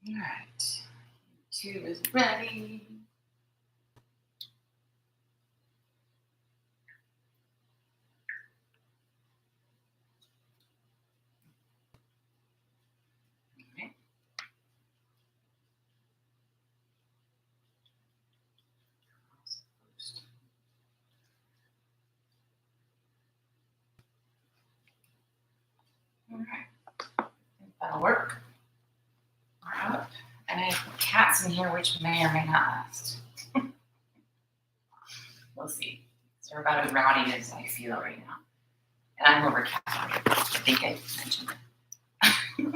All right. Two is ready. Okay. All right. That'll work. All right. And I have cats in here, which may or may not last. We'll see. So we're about as rowdy as I feel right now. And I'm over cat. I think I mentioned it.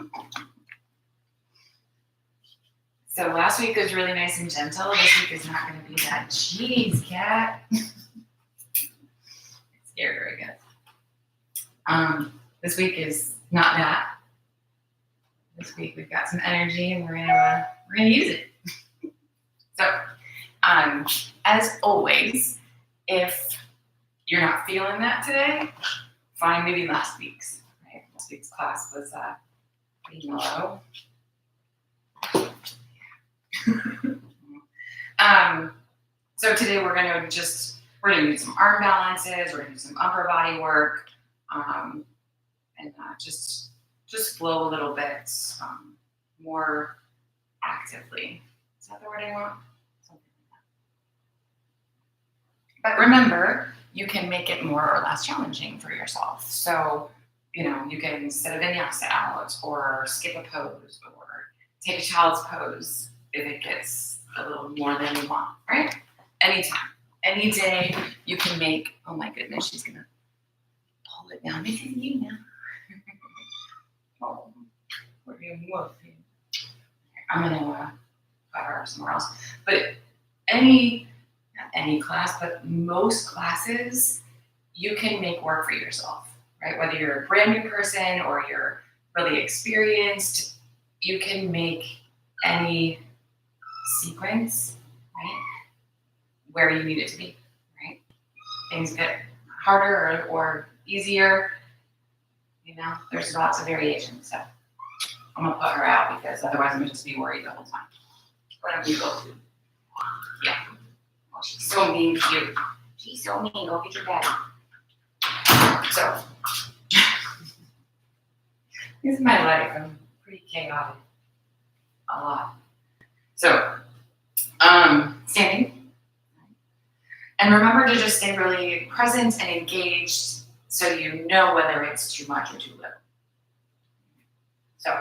So last week was really nice and gentle. This week is not going to be that. Jeez, cat. Scared her, I guess. This week is not that. This week we've got some energy and we're gonna use it. So, as always, if you're not feeling that today, find maybe last week's. Right? Last week's class was pretty mellow. So today we're gonna do some arm balances. We're gonna do some upper body work, and just flow a little bit more actively. Is that the word I want? Something like that. But remember, you can make it more or less challenging for yourself. So, you can set a vinyasa out or skip a pose or take a child's pose if it gets a little more than you want, right? Anytime, any day, you can make, oh my goodness, she's gonna pull it down because you know. Oh, what are you moving? I'm gonna put her somewhere else. But not any class, but most classes, you can make work for yourself, right? Whether you're a brand new person or you're really experienced, you can make any sequence, right, where you need it to be, right? Things get harder or easier. There's lots of variations. So I'm gonna put her out because otherwise I'm gonna just be worried the whole time. Whatever you go to. Yeah. Oh, she's so mean to you. She's so mean. Go get your daddy. So this is my life. I'm pretty chaotic. A lot. So standing. And remember to just stay really present and engaged so you know whether it's too much or too little. So,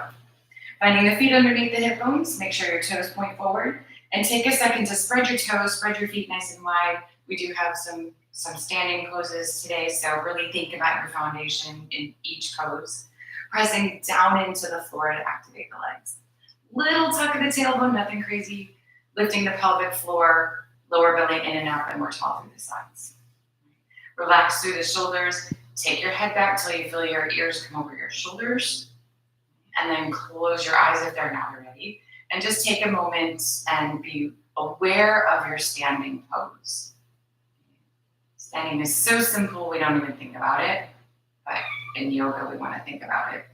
finding the feet underneath the hip bones, make sure your toes point forward, and take a second to spread your toes, spread your feet nice and wide. We do have some standing poses today, so really think about your foundation in each pose. Pressing down into the floor to activate the legs. Little tuck of the tailbone, nothing crazy. Lifting the pelvic floor, lower belly in and out, and more tall through the sides. Relax through the shoulders. Take your head back till you feel your ears come over your shoulders. And then close your eyes if they're not already. And just take a moment and be aware of your standing pose. Standing is so simple, we don't even think about it. But in yoga, we want to think about it.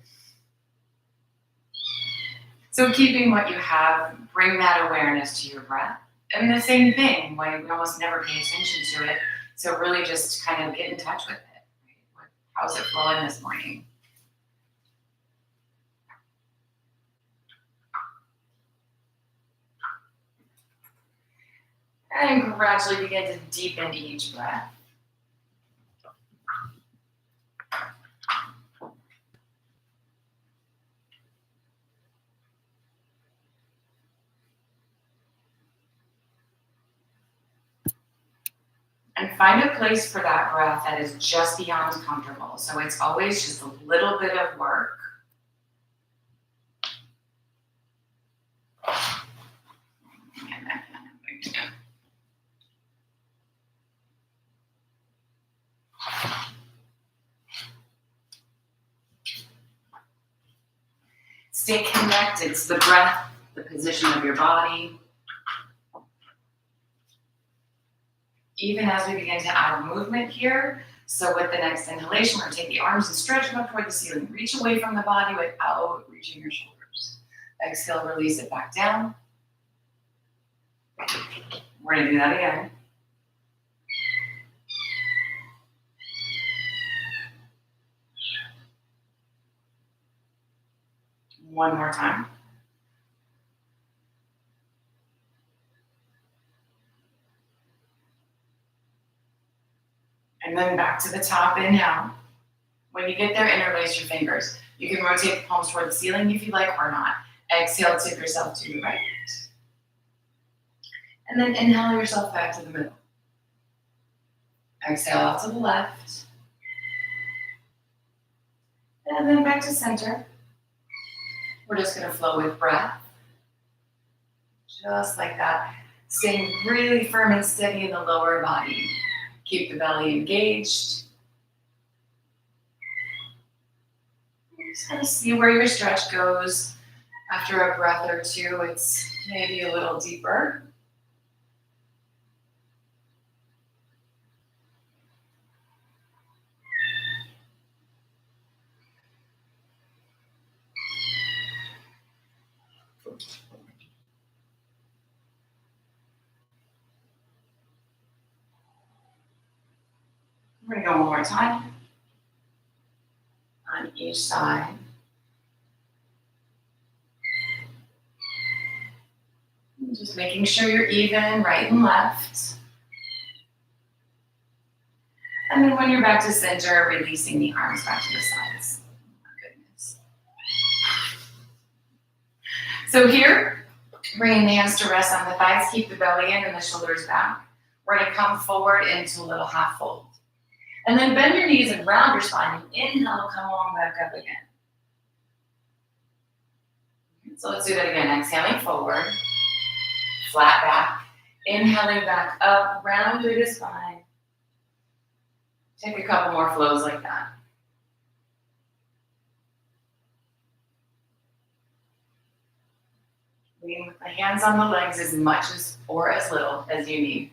So keeping what you have, bring that awareness to your breath. And the same thing, we almost never pay attention to it. So really just kind of get in touch with it. Right? How's it flowing this morning? And gradually begin to deepen each breath. And find a place for that breath that is just beyond comfortable. So it's always just a little bit of work. Stay connected to the breath, the position of your body. Even as we begin to add movement here, so with the next inhalation, we're going to take the arms and stretch them up toward the ceiling. Reach away from the body without reaching your shoulders. Exhale, release it back down. We're gonna do that again. One more time. And then back to the top, inhale. When you get there, interlace your fingers. You can rotate the palms toward the ceiling if you like or not. Exhale, tip yourself to the right. And then inhale yourself back to the middle. Exhale out to the left. And then back to center. We're just gonna flow with breath. Just like that. Staying really firm and steady in the lower body. Keep the belly engaged. Just kind of see where your stretch goes. After a breath or two, it's maybe a little deeper. We're gonna go one more time on each side. Just making sure you're even, right and left. And then when you're back to center, releasing the arms back to the sides. Oh my goodness. So here, bringing the hands to rest on the thighs, keep the belly in and the shoulders back. We're gonna come forward into a little half fold. And then bend your knees and round your spine. And inhale, come on back up again. So let's do that again. Exhaling forward, flat back. Inhaling back up, round through the spine. Take a couple more flows like that. Lean with the hands on the legs as much as or as little as you need.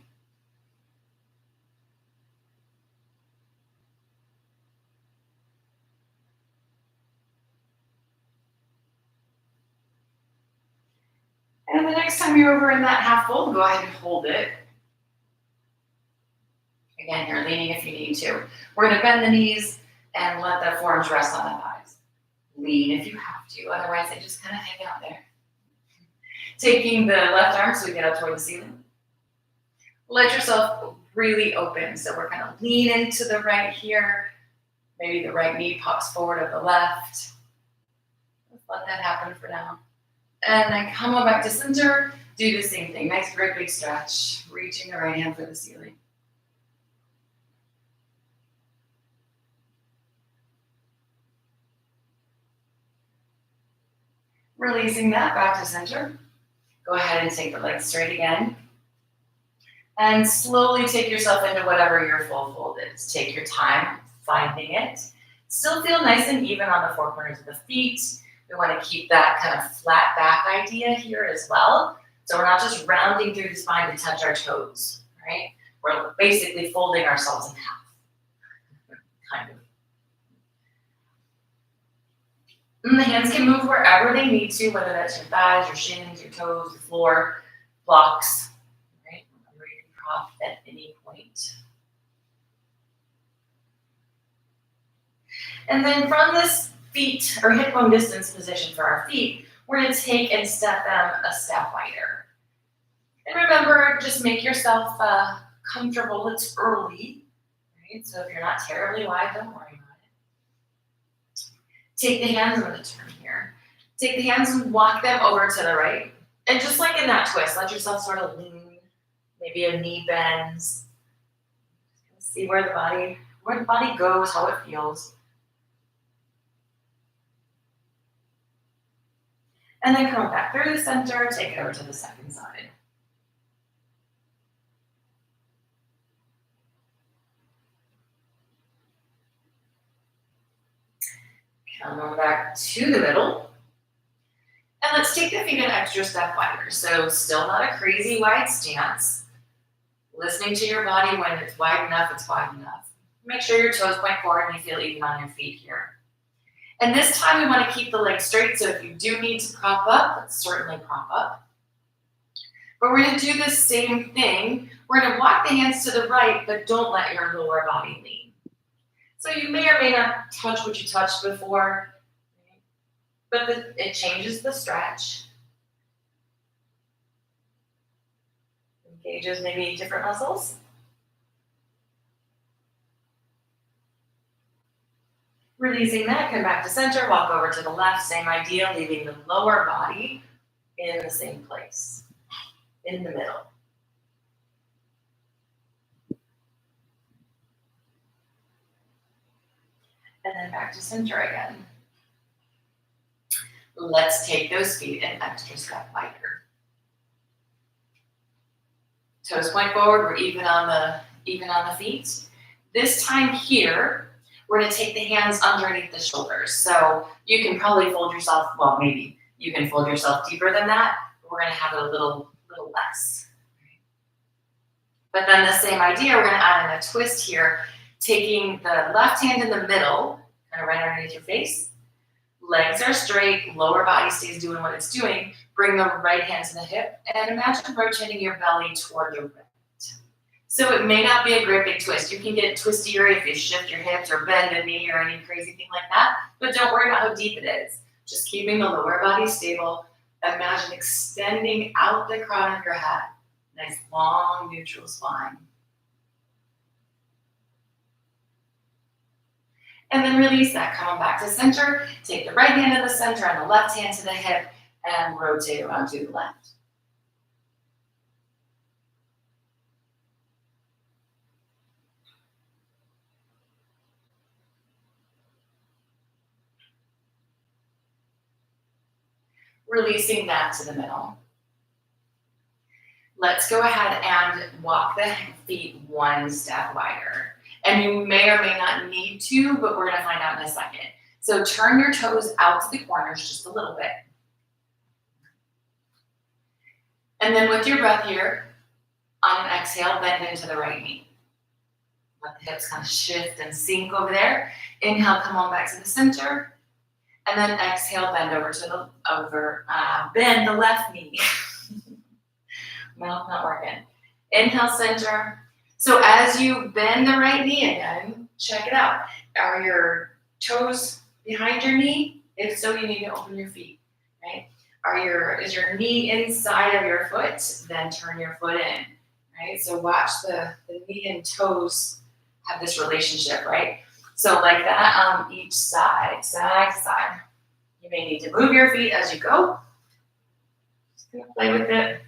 And the next time you're over in that half fold, go ahead and hold it. Again, you're leaning if you need to. We're going to bend the knees and let the forearms rest on the thighs. Lean if you have to, otherwise they just kind of hang out there. Taking the left arm so we get up toward the ceiling. Let yourself really open. So we're going to lean into the right here. Maybe the right knee pops forward of the left. Let's let that happen for now. And then come on back to center. Do the same thing. Nice, great big stretch. Reaching the right hand for the ceiling. Releasing that back to center. Go ahead and take the legs straight again. And slowly take yourself into whatever your full fold is. Take your time finding it. Still feel nice and even on the four corners of the feet. We want to keep that kind of flat back idea here as well. So we're not just rounding through the spine to touch our toes, right? We're basically folding ourselves in half, kind of. And the hands can move wherever they need to, whether that's your thighs, your shins, your toes, the floor, blocks, right? Remember, you can prop at any point. And then from this feet or hip bone distance position for our feet, we're going to take and step them a step wider. And remember, just make yourself comfortable. It's early, right? So if you're not terribly wide, don't worry about it. Take the hands, I'm going to turn here. Take the hands and walk them over to the right. And just like in that twist, let yourself sort of lean. Maybe a knee bends. See where the body goes, how it feels. And then come back through the center, take it over to the second side. Come on back to the middle. And let's take the feet an extra step wider. So still not a crazy wide stance. Listening to your body when it's wide enough, it's wide enough. Make sure your toes point forward and you feel even on your feet here. And this time we want to keep the legs straight, so if you do need to prop up, let's certainly prop up. But we're going to do the same thing. We're going to walk the hands to the right, but don't let your lower body lean. So you may or may not touch what you touched before, but it changes the stretch. Engages maybe different muscles. Releasing that, come back to center, walk over to the left, same idea, leaving the lower body in the same place, in the middle. And then back to center again. Let's take those feet an extra step wider. Toes point forward, we're even on the feet. This time here, we're going to take the hands underneath the shoulders. So you can probably fold yourself, well, maybe you can fold yourself deeper than that. But we're going to have it a little less. But then the same idea, we're going to add in a twist here, taking the left hand in the middle, kind of right underneath your face. Legs are straight, lower body stays doing what it's doing. Bring the right hand to the hip and imagine rotating your belly toward the right. So it may not be a great big twist. You can get twistier if you shift your hips or bend a knee or any crazy thing like that, but don't worry about how deep it is. Just keeping the lower body stable. Imagine extending out the crown of your head. Nice long neutral spine. And then release that, come on back to center. Take the right hand to the center and the left hand to the hip and rotate around to the left. Releasing that to the middle. Let's go ahead and walk the feet one step wider. And you may or may not need to, but we're going to find out in a second. So turn your toes out to the corners just a little bit. And then with your breath here, on an exhale, bend into the right knee. Let the hips kind of shift and sink over there. Inhale, come on back to the center. And then exhale, bend over to bend the left knee. Mouth not working. Inhale, center. So as you bend the right knee again, check it out. Are your toes behind your knee? If so, you need to open your feet, right? Is your knee inside of your foot? Then turn your foot in, right? So watch the knee and toes have this relationship, right? So like that on each side, side to side. You may need to move your feet as you go. Just gonna play with it.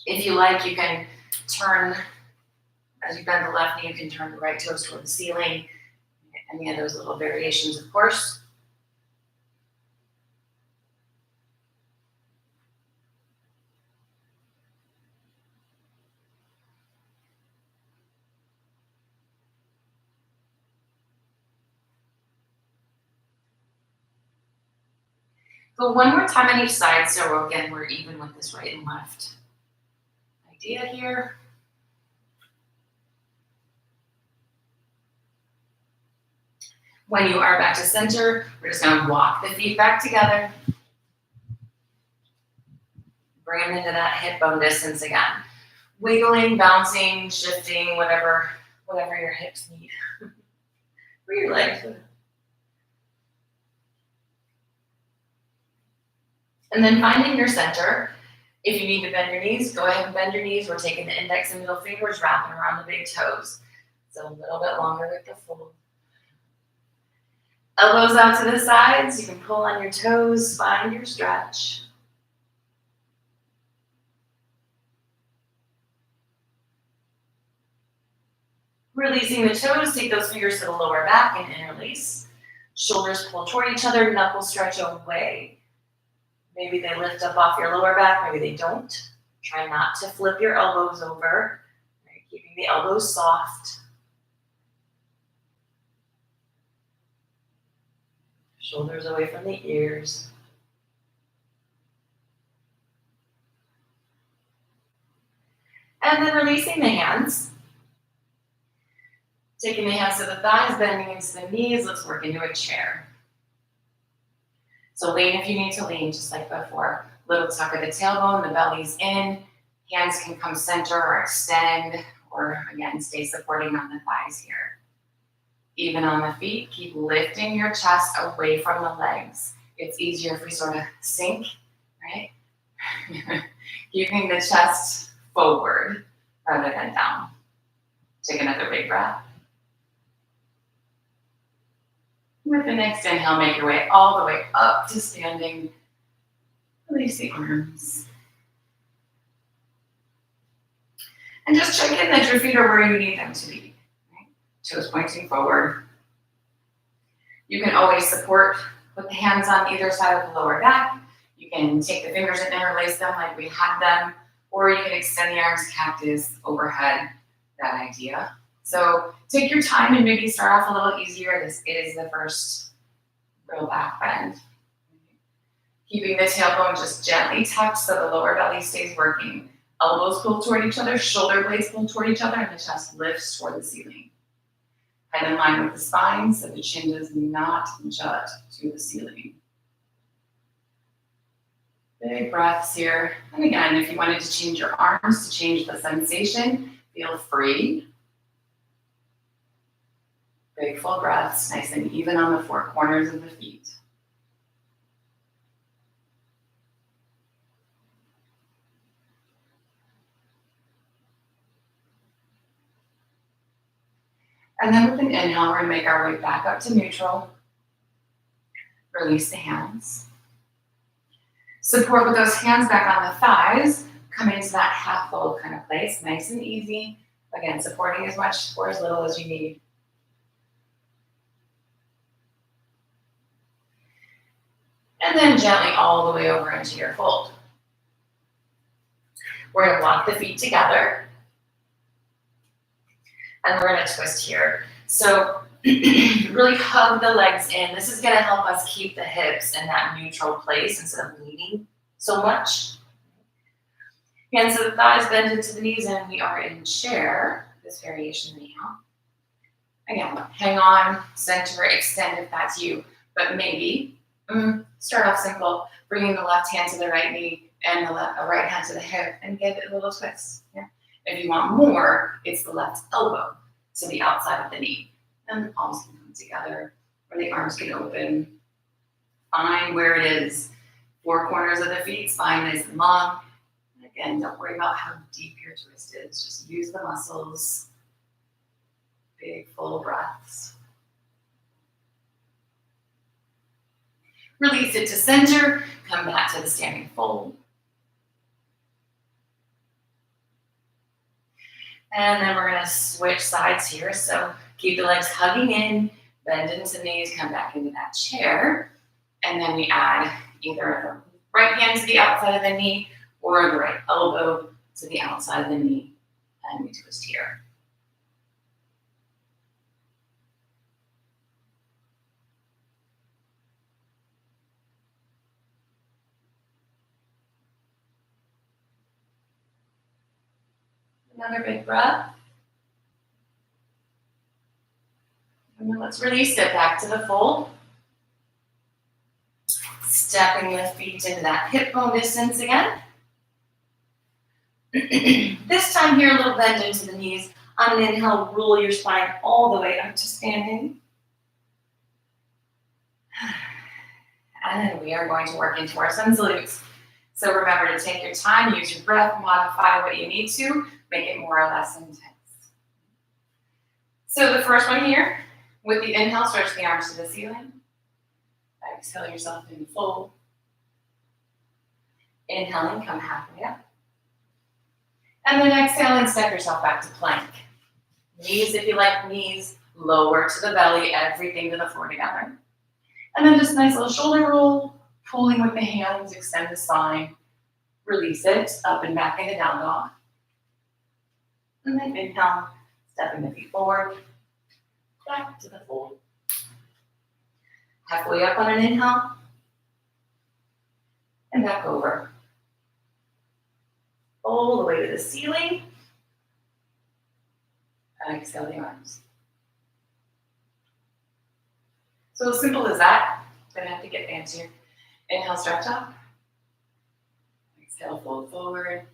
If you like, you can turn, as you bend the left knee, you can turn the right toes toward the ceiling. Any of those little variations, of course. Go one more time on each side, so again, we're even with this right and left idea here. When you are back to center, we're just going to walk the feet back together. Bring them into that hip bone distance again. Wiggling, bouncing, shifting, whatever your hips need. Or your legs. And then finding your center. If you need to bend your knees, go ahead and bend your knees. We're taking the index and middle fingers, wrapping around the big toes. So a little bit longer with the fold. Elbows out to the sides. You can pull on your toes, find your stretch. Releasing the toes, take those fingers to the lower back and interlace. Shoulders pull toward each other, knuckles stretch away. Maybe they lift up off your lower back, maybe they don't. Try not to flip your elbows over. Right? Keeping the elbows soft. Shoulders away from the ears. And then releasing the hands. Taking the hands to the thighs, bending into the knees. Let's work into a chair. So lean if you need to lean, just like before. Little tuck of the tailbone, the belly's in. Hands can come center or extend, or again, stay supporting on the thighs here. Even on the feet, keep lifting your chest away from the legs. It's easier if we sort of sink, right? Keeping the chest forward rather than down. Take another big breath. With the next inhale, make your way all the way up to standing. Release the arms. And just check in that your feet are where you need them to be. Right? Toes pointing forward. You can always support with the hands on either side of the lower back. You can take the fingers and interlace them like we had them, or you can extend the arms cactus overhead, that idea. So take your time and maybe start off a little easier. This is the first real back bend. Keeping the tailbone just gently tucked so the lower belly stays working. Elbows pull toward each other, shoulder blades pull toward each other, and the chest lifts toward the ceiling. Head in line with the spine so the chin does not jut to the ceiling. Big breaths here. And again, if you wanted to change your arms to change the sensation, feel free. Big full breaths, nice and even on the four corners of the feet. And then with an inhale, we're going to make our way back up to neutral. Release the hands. Support with those hands back on the thighs. Come into that half fold kind of place, nice and easy. Again, supporting as much or as little as you need. And then gently all the way over into your fold. We're going to walk the feet together. And we're going to twist here. So really hug the legs in. This is going to help us keep the hips in that neutral place instead of leaning so much. Hands to the thighs, bend into the knees, and we are in chair, this variation anyhow. Again, hang on, center, extend if that's you. But maybe start off simple, bringing the left hand to the right knee and the right hand to the hip and give it a little twist. Yeah? If you want more, it's the left elbow to the outside of the knee. And the palms can come together, or the arms can open. Find where it is. Four corners of the feet, spine nice and long. And again, don't worry about how deep your twist is. Just use the muscles. Big, full breaths. Release it to center. Come back to the standing fold. And then we're going to switch sides here. So keep the legs hugging in, bend into the knees, come back into that chair. And then we add either the right hand to the outside of the knee or the right elbow to the outside of the knee. And we twist here. Another big breath. And then let's release it back to the fold. Stepping the feet into that hip bone distance again. This time here, a little bend into the knees. On an inhale, roll your spine all the way up to standing. And we are going to work into our sun salutes. So remember to take your time, use your breath, modify what you need to, make it more or less intense. So the first one here, with the inhale, stretch the arms to the ceiling. Exhale yourself in fold. Inhaling, come halfway up. And then exhale and step yourself back to plank. Knees, if you like, knees lower to the belly, everything to the floor together. And then just a nice little shoulder roll, pulling with the hands, extend the spine. Release it, up and back into down dog. And then inhale, stepping the feet forward, back to the fold. Halfway up on an inhale, and back over. All the way to the ceiling, and exhale the arms. So as simple as that, gonna have to get fancier. Inhale, stretch up. Exhale, fold forward.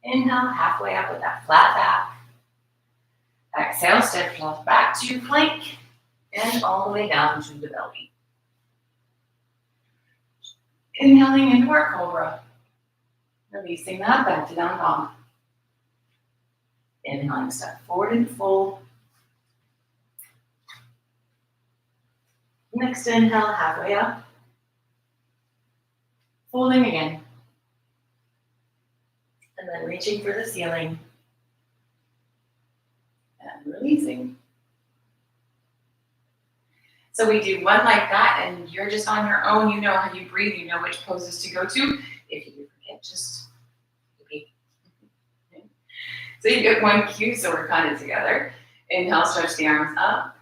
Inhale, halfway up with that flat back. Exhale, step yourself back to plank and all the way down to the belly. Inhaling into our cobra. Releasing that back to down dog. Inhaling, step forward and fold. Next inhale, halfway up. Folding again. And then reaching for the ceiling. And releasing. So we do one like that, and you're just on your own. You know how you breathe. You know which poses to go to. If you do forget, just repeat. So you get one cue, so we're kind of together. Inhale, stretch the arms up.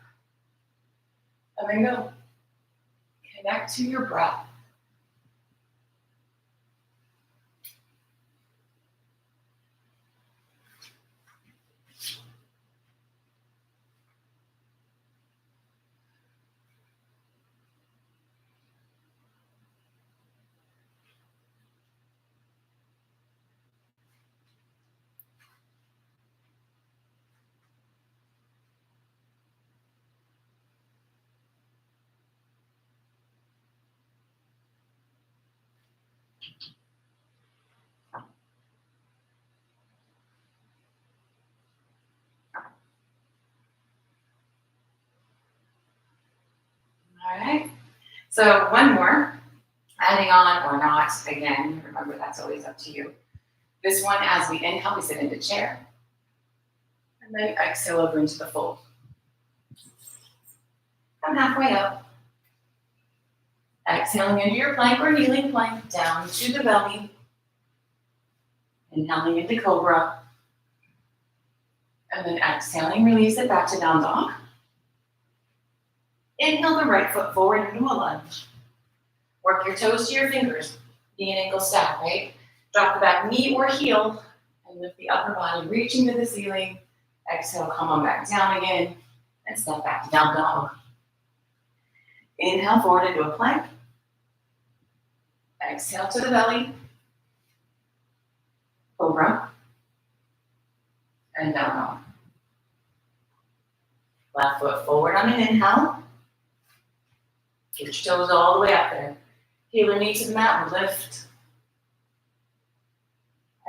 And then go. Connect to your breath. All right. So one more, adding on or not, again, remember that's always up to you. This one, as we inhale, we sit into chair. And then exhale over into the fold. Come halfway up. Exhaling into your plank or kneeling plank, down to the belly. Inhaling into cobra. And then exhaling, release it back to down dog. Inhale the right foot forward into a lunge. Work your toes to your fingers. Knee and ankle stack, right? Drop the back knee or heel and lift the upper body, reaching to the ceiling. Exhale, come on back down again and step back to down dog. Inhale forward into a plank. Exhale to the belly. Cobra. And down dog. Left foot forward on an inhale. Get your toes all the way up there. Heel or knee to the mat and lift.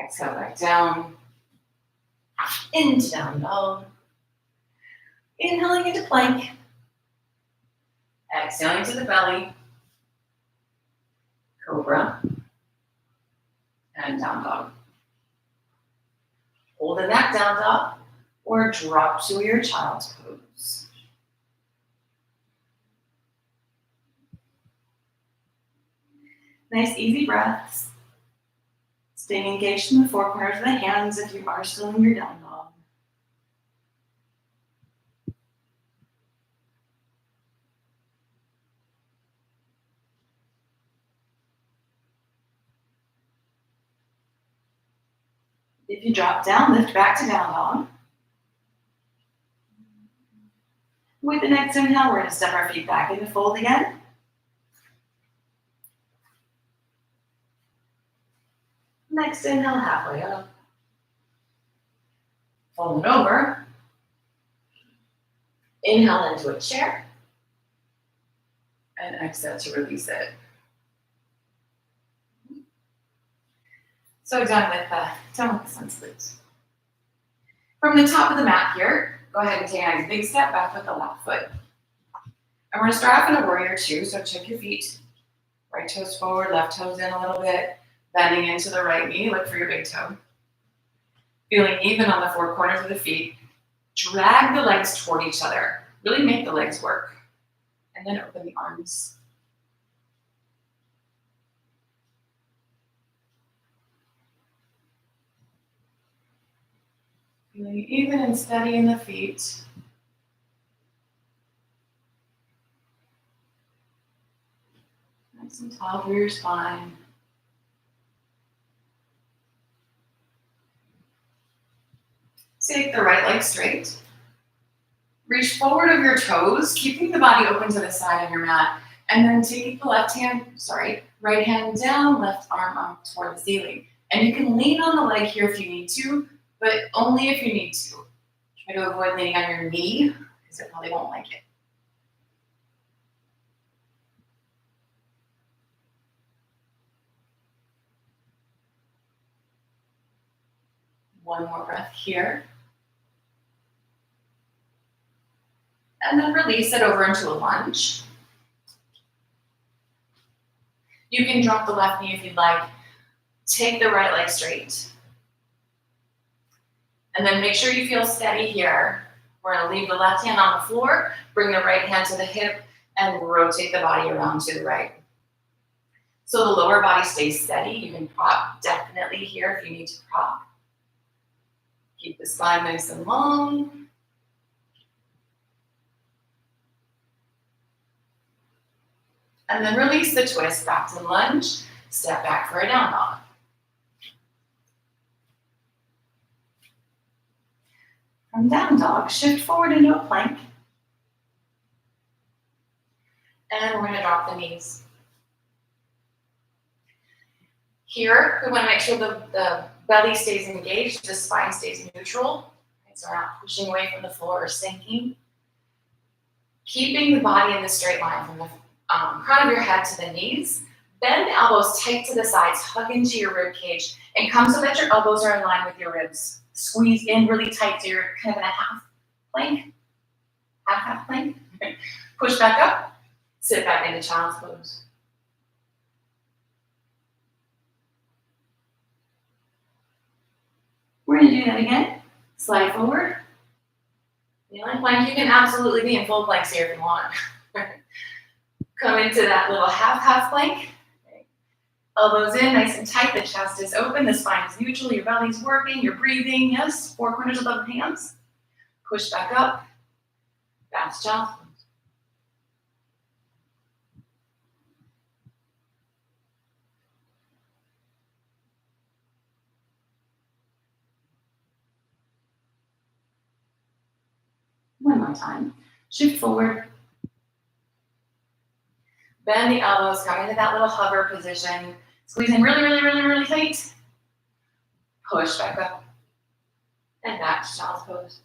Exhale back down. Into down dog. Inhaling into plank. Exhaling to the belly. Cobra. And down dog. Holding that down dog or drop to your child's pose. Nice easy breaths. Staying engaged in the four corners of the hands if you are still in your down dog. If you drop down, lift back to down dog. With the next inhale, we're going to step our feet back into fold again. Next inhale, halfway up. Fold it over. Inhale into a chair. And exhale to release it. So done with the sun salutes. From the top of the mat here, go ahead and take a nice big step back with the left foot. And we're going to start off in a warrior two, so check your feet. Right toes forward, left toes in a little bit. Bending into the right knee, look for your big toe. Feeling even on the four corners of the feet. Drag the legs toward each other. Really make the legs work. And then open the arms. Feeling even and steady in the feet. Nice and tall through your spine. Take the right leg straight. Reach forward of your toes, keeping the body open to the side of your mat. And then take the right hand down, left arm up toward the ceiling. And you can lean on the leg here if you need to, but only if you need to. Try to avoid leaning on your knee, because it probably won't like it. One more breath here. And then release it over into a lunge. You can drop the left knee if you'd like. Take the right leg straight. And then make sure you feel steady here. We're going to leave the left hand on the floor, bring the right hand to the hip, and rotate the body around to the right. So the lower body stays steady. You can prop definitely here if you need to prop. Keep the spine nice and long. And then release the twist back to lunge. Step back for a down dog. From down dog, shift forward into a plank. And we're going to drop the knees. Here, we want to make sure the belly stays engaged, the spine stays neutral. So we're not pushing away from the floor or sinking. Keeping the body in the straight line from the crown of your head to the knees. Bend the elbows tight to the sides, hug into your rib cage, and come so that your elbows are in line with your ribs. Squeeze in really tight so you're kind of in a half plank. Half plank. Push back up. Sit back into child's pose. We're going to do that again. Slide forward. Kneeling plank. You can absolutely be in full planks here if you want. Come into that little half plank. Elbows in, nice and tight. The chest is open. The spine is neutral. Your belly's working. You're breathing. Yes. Four corners above the hands. Push back up. Back to child's pose. One more time. Shift forward. Bend the elbows, come into that little hover position. Squeezing really tight. Push back up. And back to child's pose.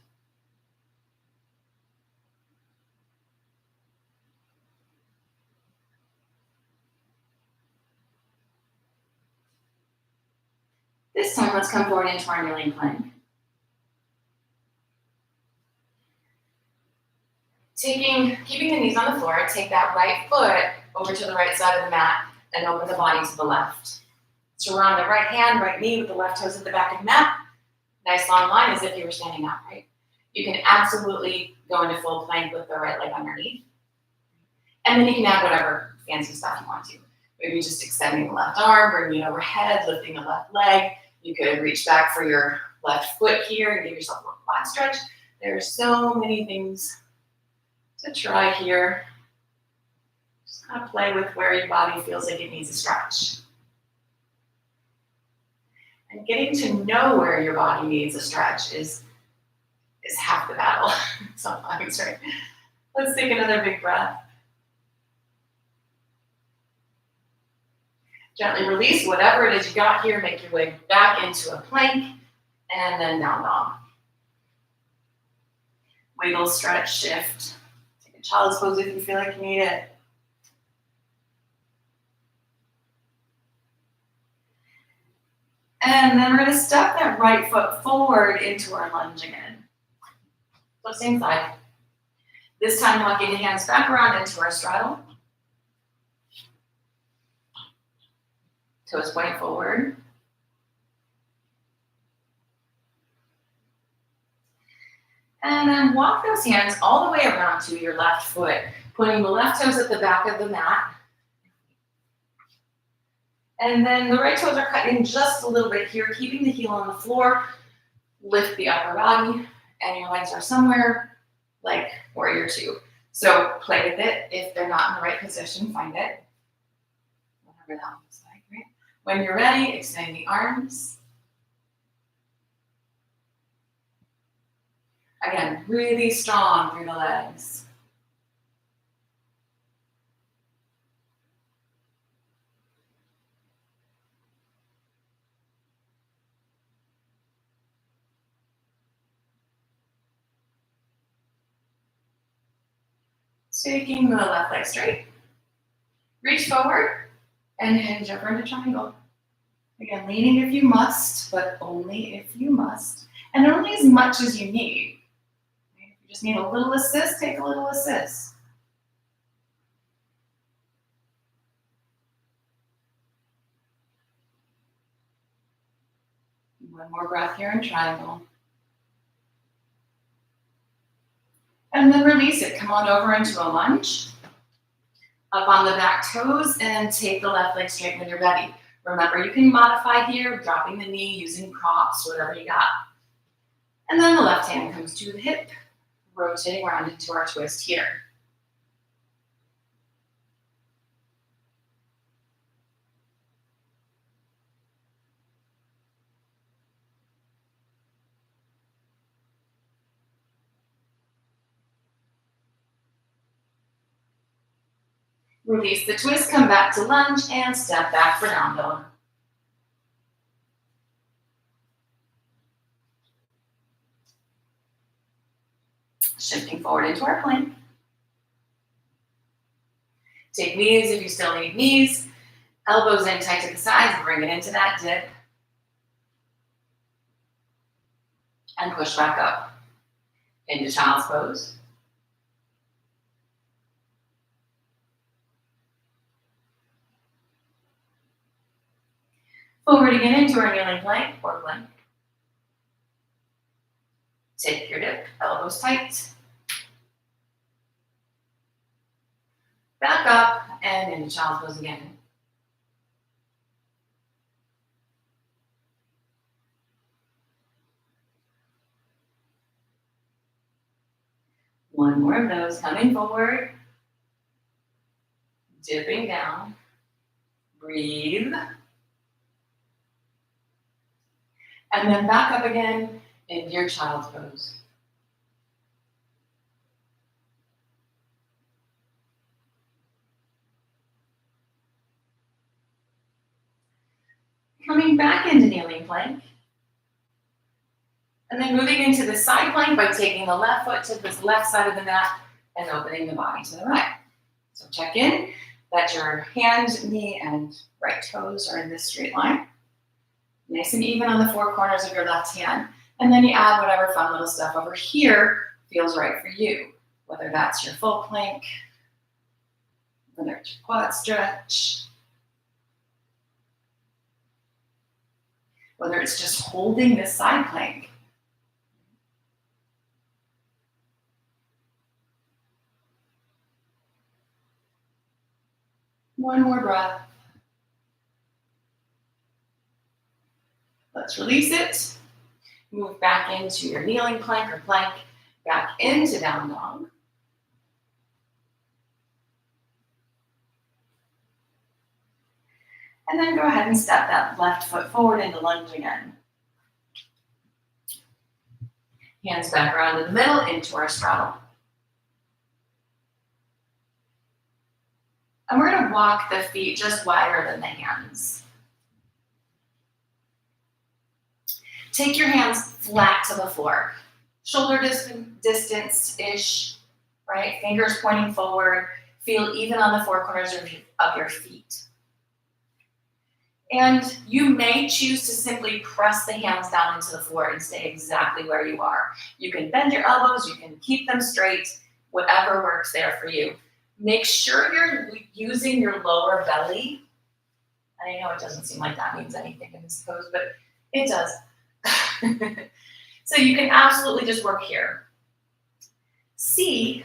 This time, let's come forward into our kneeling plank. Keeping the knees on the floor, take that right foot over to the right side of the mat and open the body to the left. So we're on the right hand, right knee with the left toes at the back of the mat. Nice long line as if you were standing upright. You can absolutely go into full plank with the right leg underneath. And then you can add whatever fancy stuff you want to. Maybe just extending the left arm, bringing it overhead, lifting the left leg. You could reach back for your left foot here and give yourself a little quad stretch. There are so many things to try here. Just kind of play with where your body feels like it needs a stretch. And getting to know where your body needs a stretch is half the battle sometimes, right? Let's take another big breath. Gently release whatever it is you got here. Make your way back into a plank and then down dog. Wiggle, stretch, shift. Take a child's pose if you feel like you need it. And then we're going to step that right foot forward into our lunge again. So same side. This time walking the hands back around into our straddle. Toes point forward. And then walk those hands all the way around to your left foot, putting the left toes at the back of the mat. And then the right toes are cut in just a little bit here, keeping the heel on the floor. Lift the upper body, and your legs are somewhere like warrior two. So play with it. If they're not in the right position, find it. Whatever that looks like, right? When you're ready, extend the arms. Again, really strong through the legs. Taking the left leg straight. Reach forward and hinge over into triangle. Again, leaning if you must, but only if you must. And only as much as you need. If you just need a little assist, take a little assist. One more breath here in triangle. And then release it. Come on over into a lunge. Up on the back toes and take the left leg straight when you're ready. Remember, you can modify here, dropping the knee, using props, whatever you got. And then the left hand comes to the hip, rotating around into our twist here. Release the twist, come back to lunge, and step back for down dog. Shifting forward into our plank. Take knees if you still need knees. Elbows in tight to the sides, bring it into that dip. And push back up into child's pose. Forward again into our kneeling plank or plank. Take your dip, elbows tight. Back up and into child's pose again. One more of those, coming forward. Dipping down. Breathe. And then back up again into your child's pose. Coming back into kneeling plank. And then moving into the side plank by taking the left foot to the left side of the mat and opening the body to the right. So check in that your hand, knee, and right toes are in this straight line. Nice and even on the four corners of your left hand. And then you add whatever fun little stuff over here feels right for you. Whether that's your full plank, whether it's your quad stretch, whether it's just holding this side plank. One more breath. Let's release it. Move back into your kneeling plank or plank, back into down dog. And then go ahead and step that left foot forward into lunge again. Hands back around in the middle into our straddle. And we're going to walk the feet just wider than the hands. Take your hands flat to the floor. Shoulder distance-ish, right? Fingers pointing forward. Feel even on the four corners of your feet. And you may choose to simply press the hands down into the floor and stay exactly where you are. You can bend your elbows, you can keep them straight, whatever works there for you. Make sure you're using your lower belly. And I know it doesn't seem like that means anything in this pose, but it does. So you can absolutely just work here. See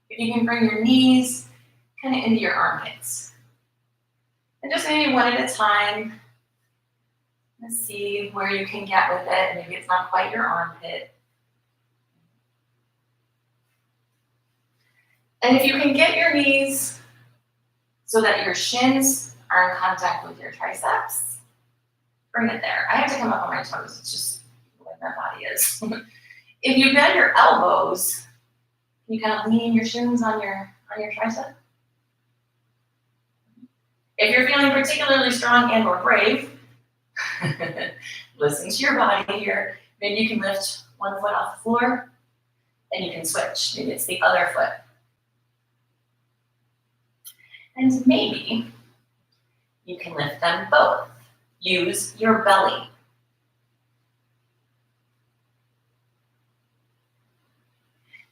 if you can bring your knees kind of into your armpits. And just maybe one at a time. Let's see where you can get with it. Maybe it's not quite your armpit. And if you can get your knees so that your shins are in contact with your triceps, bring it there. I have to come up on my toes. It's just the way my body is. If you bend your elbows, you kind of lean your shins on your tricep. If you're feeling particularly strong and or brave, listen to your body here. Maybe you can lift one foot off the floor and you can switch. Maybe it's the other foot. And maybe you can lift them both. Use your belly.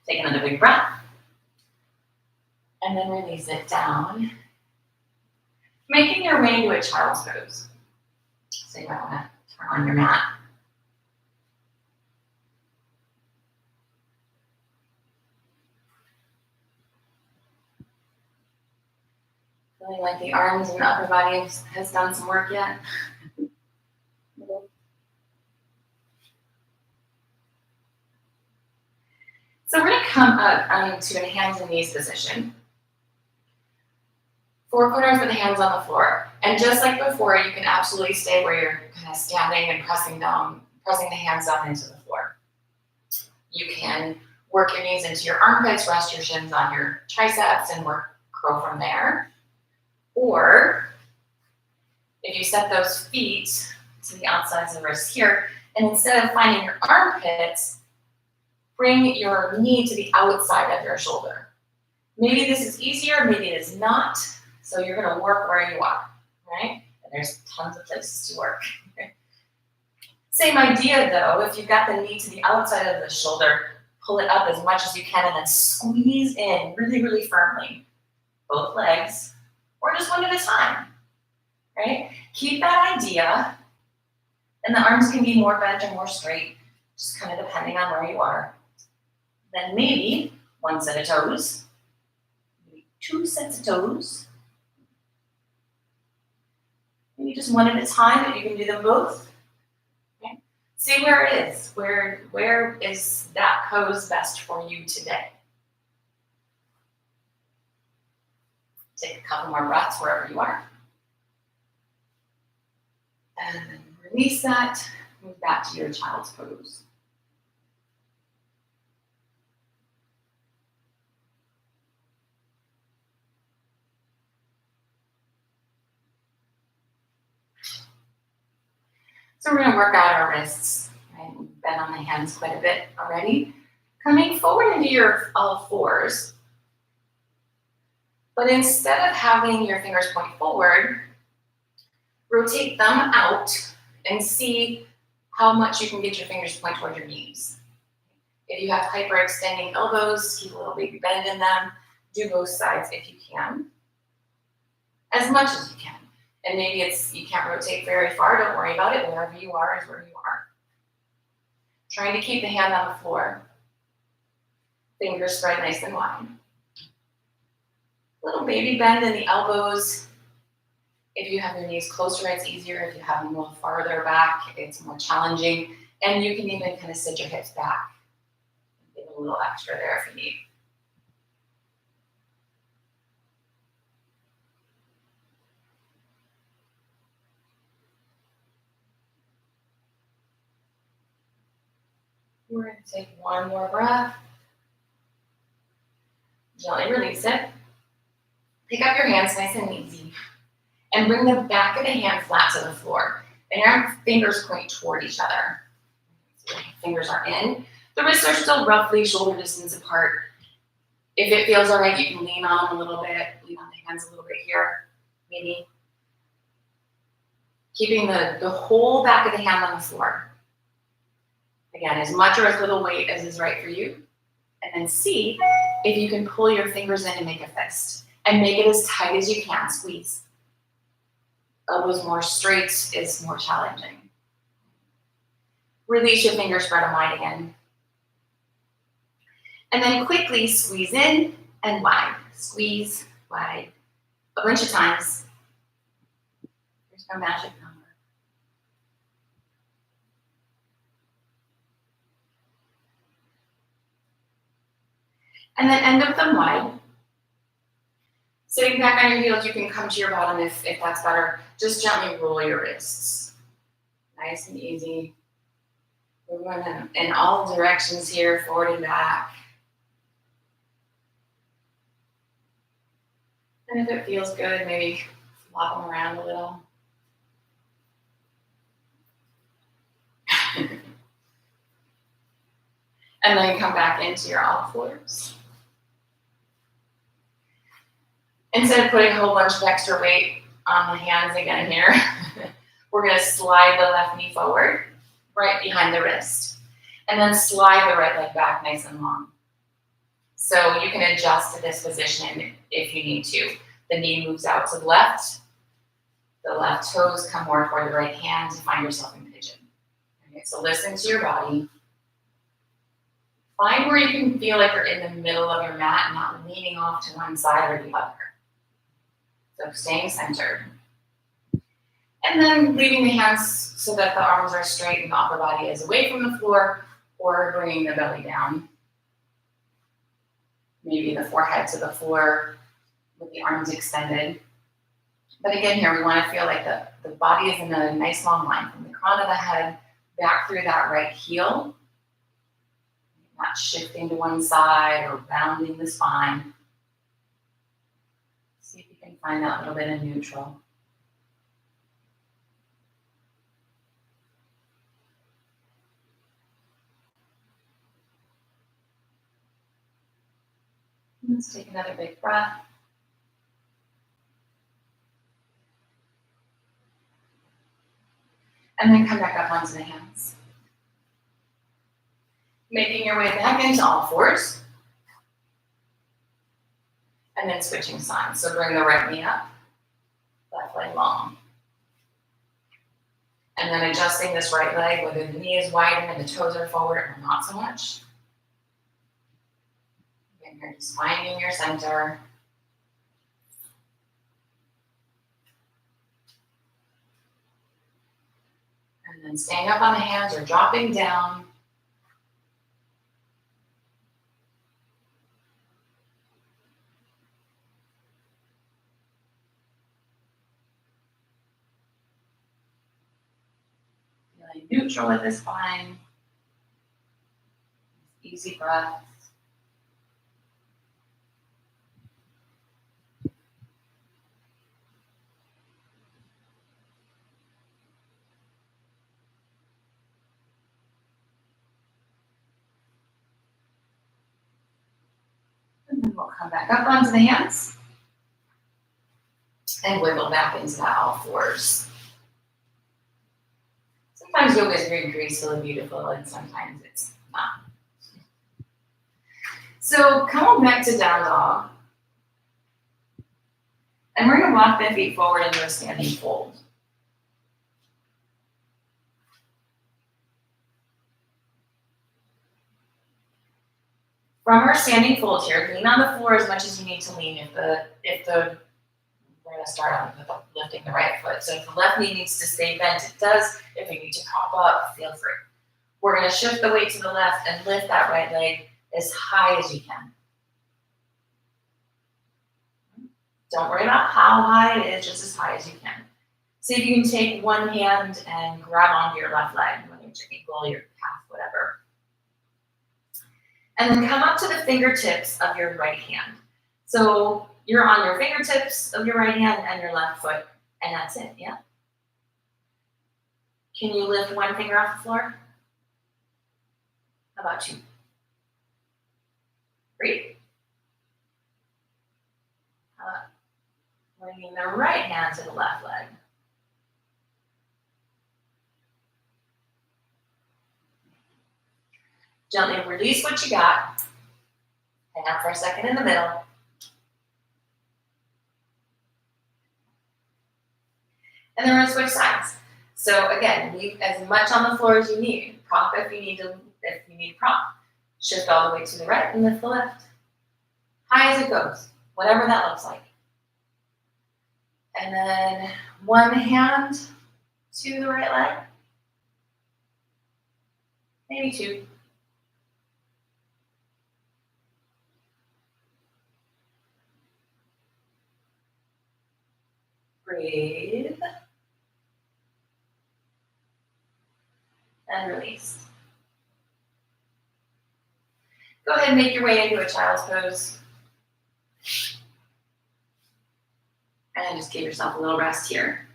Take another big breath. And then release it down. Making your way into a child's pose. So you might want to turn on your mat. Feeling like the arms and the upper body has done some work yet? So we're going to come up to a hands and knees position. 4 corners with the hands on the floor. And just like before, you can absolutely stay where you're kind of standing and pressing the hands down into the floor. You can work your knees into your armpits, rest your shins on your triceps, and grow from there. Or if you set those feet to the outsides of the wrists here, and instead of finding your armpits, bring your knee to the outside of your shoulder. Maybe this is easier, maybe it is not. So you're going to work where you are, right? And there's tons of places to work. Same idea though, if you've got the knee to the outside of the shoulder, pull it up as much as you can and then squeeze in really, really firmly. Both legs, or just one at a time, right? Keep that idea, and the arms can be more bent or more straight, just kind of depending on where you are. Then maybe 1 set of toes, maybe 2 sets of toes. Maybe just one at a time, if you can do them both. Okay. See where it is. Where is that pose best for you today? Take a couple more breaths wherever you are. And then release that. Move back to your child's pose. So we're going to work out our wrists. Right? We've been on the hands quite a bit already. Coming forward into your all fours. But instead of having your fingers point forward, rotate them out and see how much you can get your fingers to point toward your knees. If you have hyperextending elbows, keep a little baby bend in them. Do both sides if you can. As much as you can. And maybe you can't rotate very far, don't worry about it. Wherever you are is where you are. Trying to keep the hand on the floor. Fingers spread nice and wide. Little baby bend in the elbows. If you have your knees closer, it's easier. If you have them a little farther back, it's more challenging. And you can even kind of sit your hips back. Give a little extra there if you need. We're going to take one more breath. Gently release it. Pick up your hands nice and easy. And bring the back of the hand flat to the floor. And your fingers point toward each other. So your fingers are in. The wrists are still roughly shoulder distance apart. If it feels all right, you can lean on them a little bit. Lean on the hands a little bit here, maybe. Keeping the whole back of the hand on the floor. Again, as much or as little weight as is right for you. And then see if you can pull your fingers in and make a fist. And make it as tight as you can. Squeeze. Elbows more straight is more challenging. Release your fingers, spread them wide again. And then quickly squeeze in and wide. Squeeze, wide. A bunch of times. There's no magic number. And then end up them wide. Sitting back on your heels, you can come to your bottom if that's better. Just gently roll your wrists. Nice and easy. We're going in all directions here, forward and back. And if it feels good, maybe flop them around a little. And then come back into your all fours. Instead of putting a whole bunch of extra weight on the hands again here, we're gonna slide the left knee forward, right behind the wrist, and then slide the right leg back nice and long. So you can adjust to this position if you need to. The knee moves out to the left toes come more toward the right hand to find yourself in pigeon. Okay, so listen to your body. Find where you can feel like you're in the middle of your mat, not leaning off to one side or the other. So staying centered. And then leaving the hands so that the arms are straight and the upper body is away from the floor, or bringing the belly down. Maybe the forehead to the floor with the arms extended. But again here, we want to feel like the body is in a nice long line from the crown of the head back through that right heel. Not shifting to one side or rounding the spine. See if you can find that little bit of neutral. Let's take another big breath. And then come back up onto the hands. Making your way back into all fours. And then switching sides. So bring the right knee up, left leg long. And then adjusting this right leg, whether the knee is wider and the toes are forward or not so much. Again, you're just finding your center. And then staying up on the hands or dropping down. Feeling neutral with the spine. Easy breaths. And then we'll come back up onto the hands and wiggle back into that all fours. Sometimes yoga is very graceful and beautiful, and sometimes it's not. So come on back to down dog. And we're going to walk the feet forward into a standing fold. From our standing fold here, lean on the floor as much as you need to lean. We're going to start on lifting the right foot. So if the left knee needs to stay bent, it does. If you need to pop up, feel free. We're going to shift the weight to the left and lift that right leg as high as you can. Don't worry about how high it is, just as high as you can. See if you can take one hand and grab onto your left leg, whether it's your ankle, your calf, whatever. And then come up to the fingertips of your right hand. So you're on your fingertips of your right hand and your left foot, and that's it, yeah? Can you lift one finger off the floor? How about 2? 3? Bringing the right hand to the left leg. Gently release what you got. Hang out for a second in the middle. And then we're going to switch sides. So again, leave as much on the floor as you need. Prop if you need prop. Shift all the way to the right and lift the left. High as it goes, whatever that looks like. And then one hand to the right leg. Maybe 2. Breathe. And release. Go ahead and make your way into a child's pose. And just give yourself a little rest here.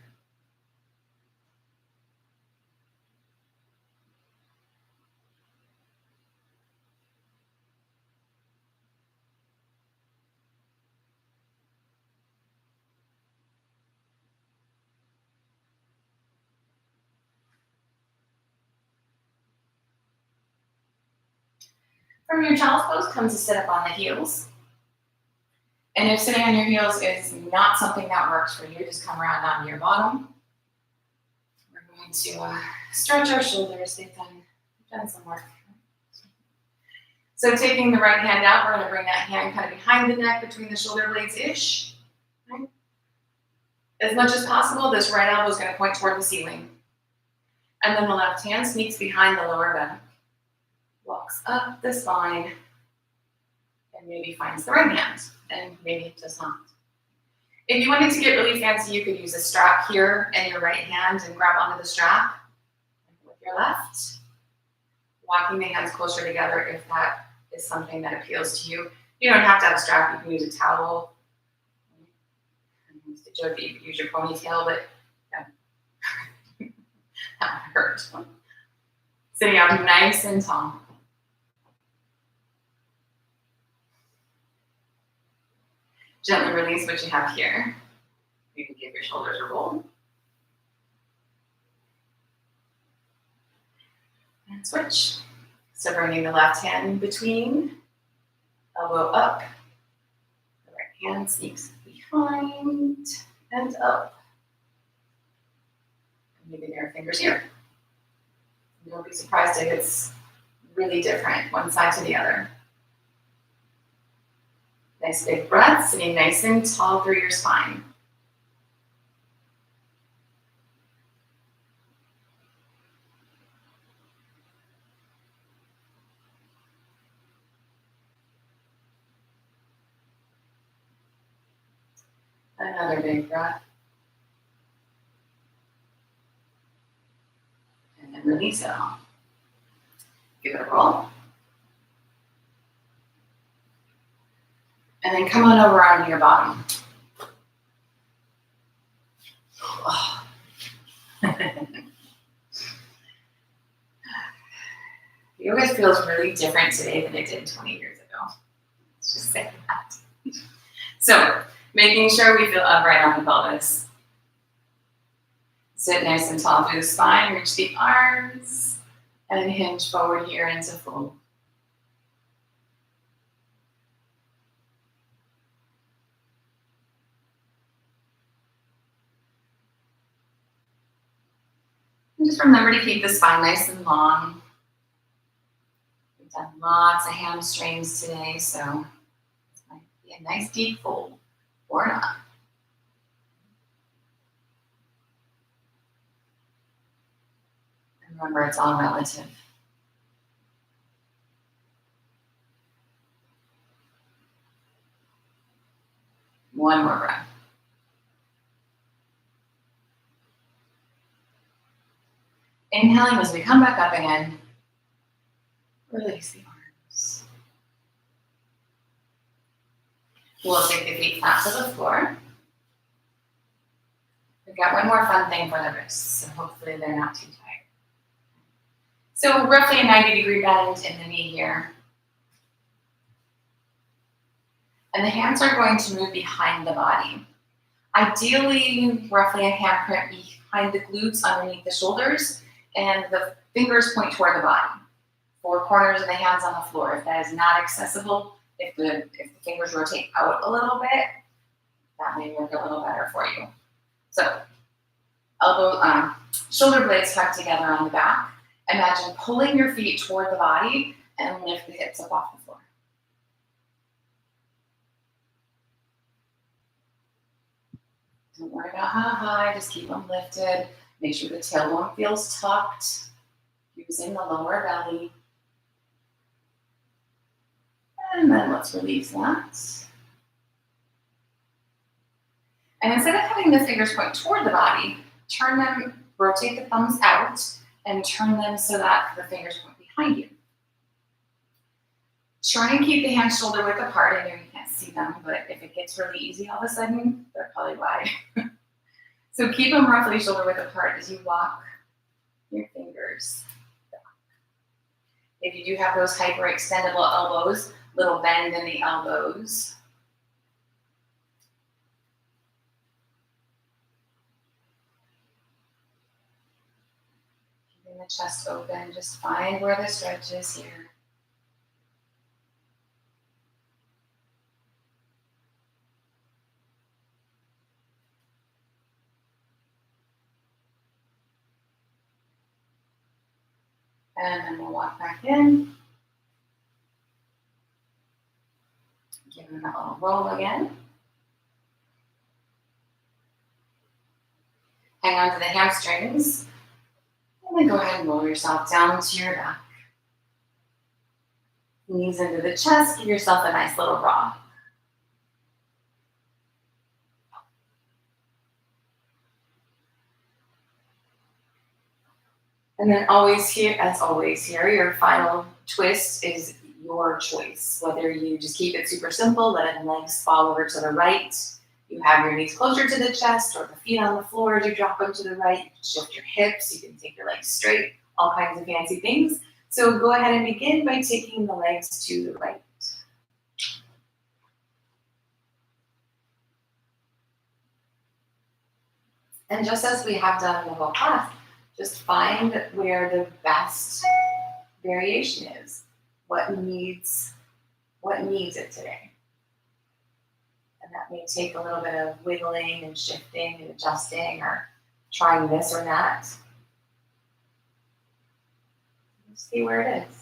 From your child's pose comes to sit up on the heels. And if sitting on your heels is not something that works for you, just come around onto your bottom. We're going to stretch our shoulders. They've done some work. So taking the right hand out, we're going to bring that hand kind of behind the neck, between the shoulder blades-ish. Right? As much as possible, this right elbow is going to point toward the ceiling. And then the left hand sneaks behind the lower back, walks up the spine, and maybe finds the right hand, and maybe it does not. If you wanted to get really fancy, you could use a strap here and your right hand and grab onto the strap with your left, walking the hands closer together if that is something that appeals to you. You don't have to have a strap, you can use a towel. I used to joke that you could use your ponytail, but yeah. That hurt. Sitting up nice and tall. Gently release what you have here. You can give your shoulders a roll. And switch. So bringing the left hand in between, elbow up. The right hand sneaks behind and up. And maybe there are fingers here. Don't be surprised if it's really different, one side to the other. Nice big breath, sitting nice and tall through your spine. Another big breath. And then release it all. Give it a roll. And then come on over onto your bottom. Oh. Yoga feels really different today than it did 20 years ago. Let's just say that. So, making sure we feel upright on the pelvis. Sit nice and tall through the spine, reach the arms, and hinge forward here into fold. And just remember to keep the spine nice and long. We've done lots of hamstrings today, so this might be a nice deep fold or not. And remember, it's all relative. One more breath. Inhaling as we come back up again. Release the arms. We'll take the feet flat to the floor. We've got one more fun thing for the wrists, so hopefully they're not too tight. So roughly a 90-degree bend in the knee here. And the hands are going to move behind the body. Ideally, roughly a handprint behind the glutes underneath the shoulders, and the fingers point toward the body. Four corners of the hands on the floor. If that is not accessible, if the fingers rotate out a little bit, that may work a little better for you. So, shoulder blades tucked together on the back. Imagine pulling your feet toward the body and lift the hips up off the floor. Don't worry about how high, just keep them lifted. Make sure the tailbone feels tucked, using the lower belly. And then let's release that. And instead of having the fingers point toward the body, turn them, rotate the thumbs out, and turn them so that the fingers point behind you. Try and keep the hands shoulder width apart. I know you can't see them, but if it gets really easy all of a sudden, they're probably wide. So keep them roughly shoulder width apart as you walk your fingers back. If you do have those hyperextendable elbows, little bend in the elbows. Keeping the chest open, just find where the stretch is here. And then we'll walk back in. Give them that little roll again. Hang on to the hamstrings. And then go ahead and roll yourself down to your back. Knees into the chest. Give yourself a nice little rock. And then always here, as always here, your final twist is your choice. Whether you just keep it super simple, letting the legs fall over to the right, you have your knees closer to the chest or the feet on the floor as you drop them to the right. You can shift your hips, you can take your legs straight, all kinds of fancy things. So go ahead and begin by taking the legs to the right. And just as we have done in the whole class, just find where the best variation is. What needs it today? And that may take a little bit of wiggling and shifting and adjusting or trying this or that. See where it is.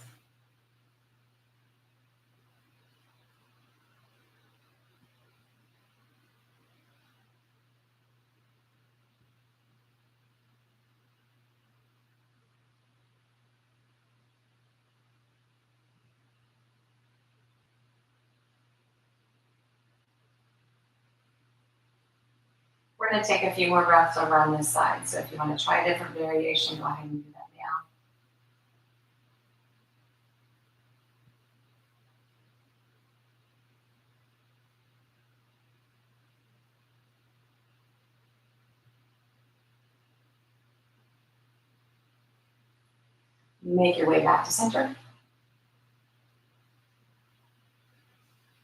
We're going to take a few more breaths over on this side. So if you want to try a different variation, go ahead and do that now. Make your way back to center.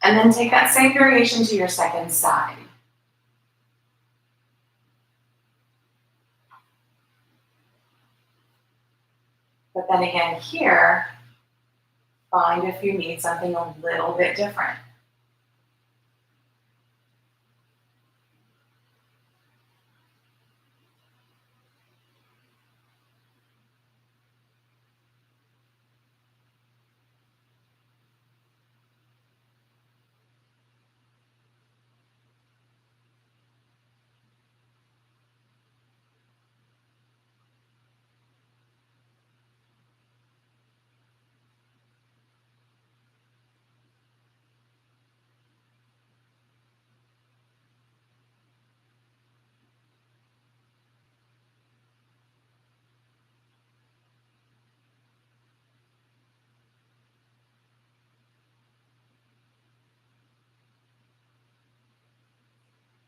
And then take that same variation to your second side. But then again here, find if you need something a little bit different.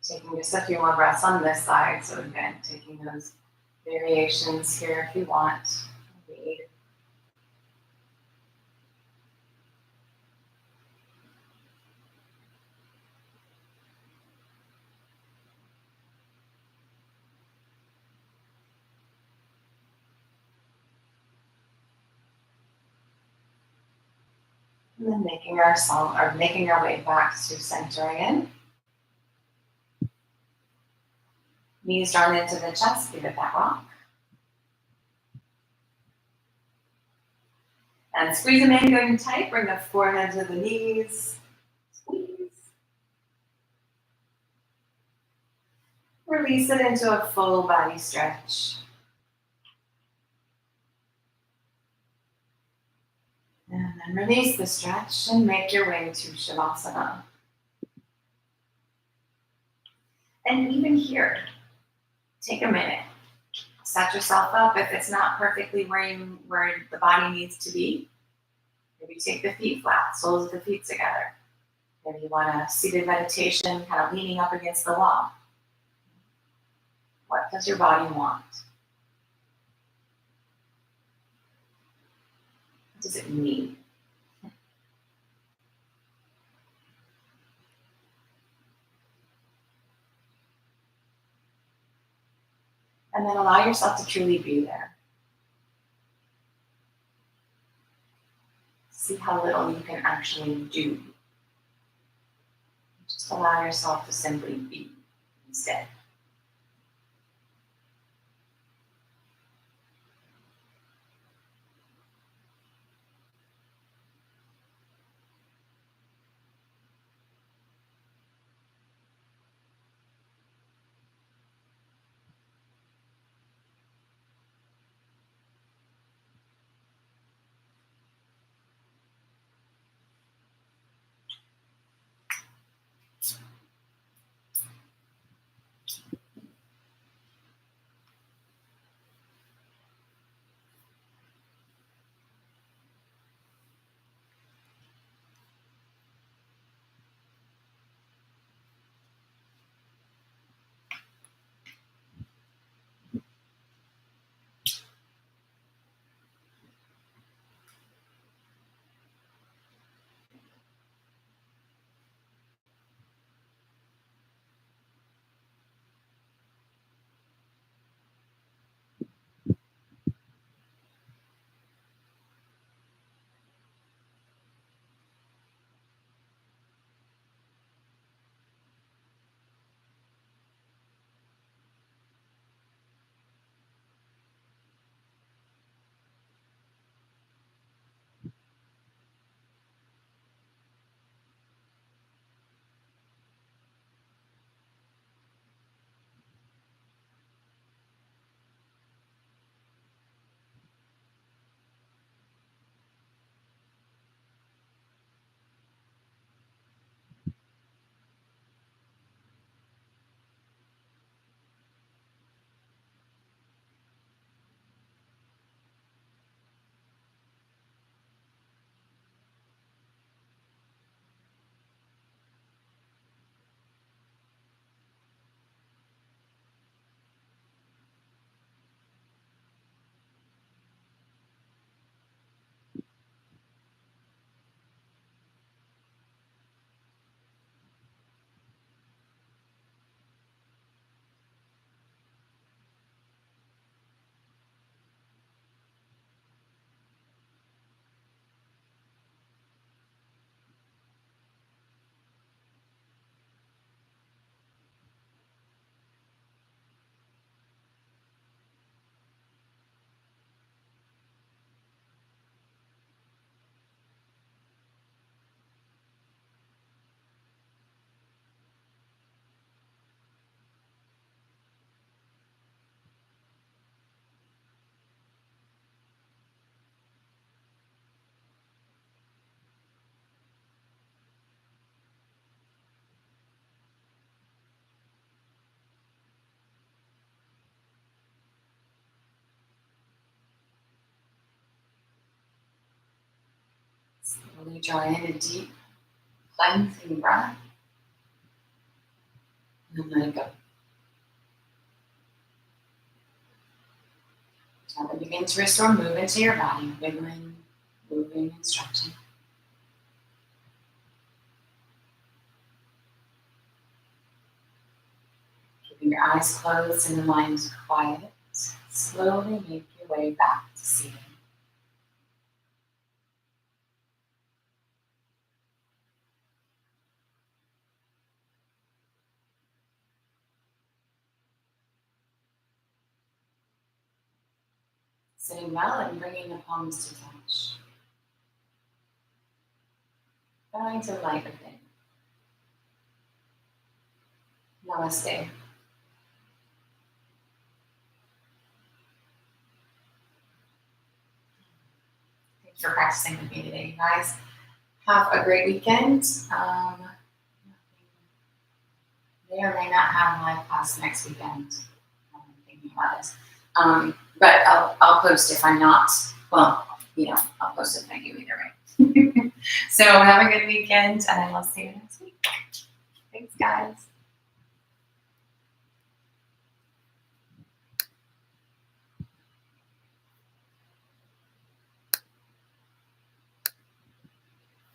Taking just a few more breaths on this side. So again, taking those variations here if you want. Read. And then making our way back to center again. Knees drawn into the chest, give it that rock. And squeeze them in good and tight, bring the forehead to the knees. Squeeze. Release it into a full body stretch. And then release the stretch and make your way to Shavasana. And even here, take a minute. Set yourself up if it's not perfectly where the body needs to be. Maybe take the feet flat, soles of the feet together. Maybe you want a seated meditation, kind of leaning up against the wall. What does your body want? What does it need? And then allow yourself to truly be there. See how little you can actually do. Just allow yourself to simply be instead. Slowly draw in a deep cleansing breath. And then let it go. Now then begin to restore movement to your body, wiggling, moving, and stretching. Keeping your eyes closed and the mind quiet, slowly make your way back to seated. Sitting well and bringing the palms to touch. Going to light within. Namaste. Thanks for practicing with me today, you guys. Have a great weekend. May or may not have live class next weekend. I'm thinking about this. But I'll post if I'm not. Well, I'll post if I do either way. So have a good weekend, and I will see you next week. Thanks, guys.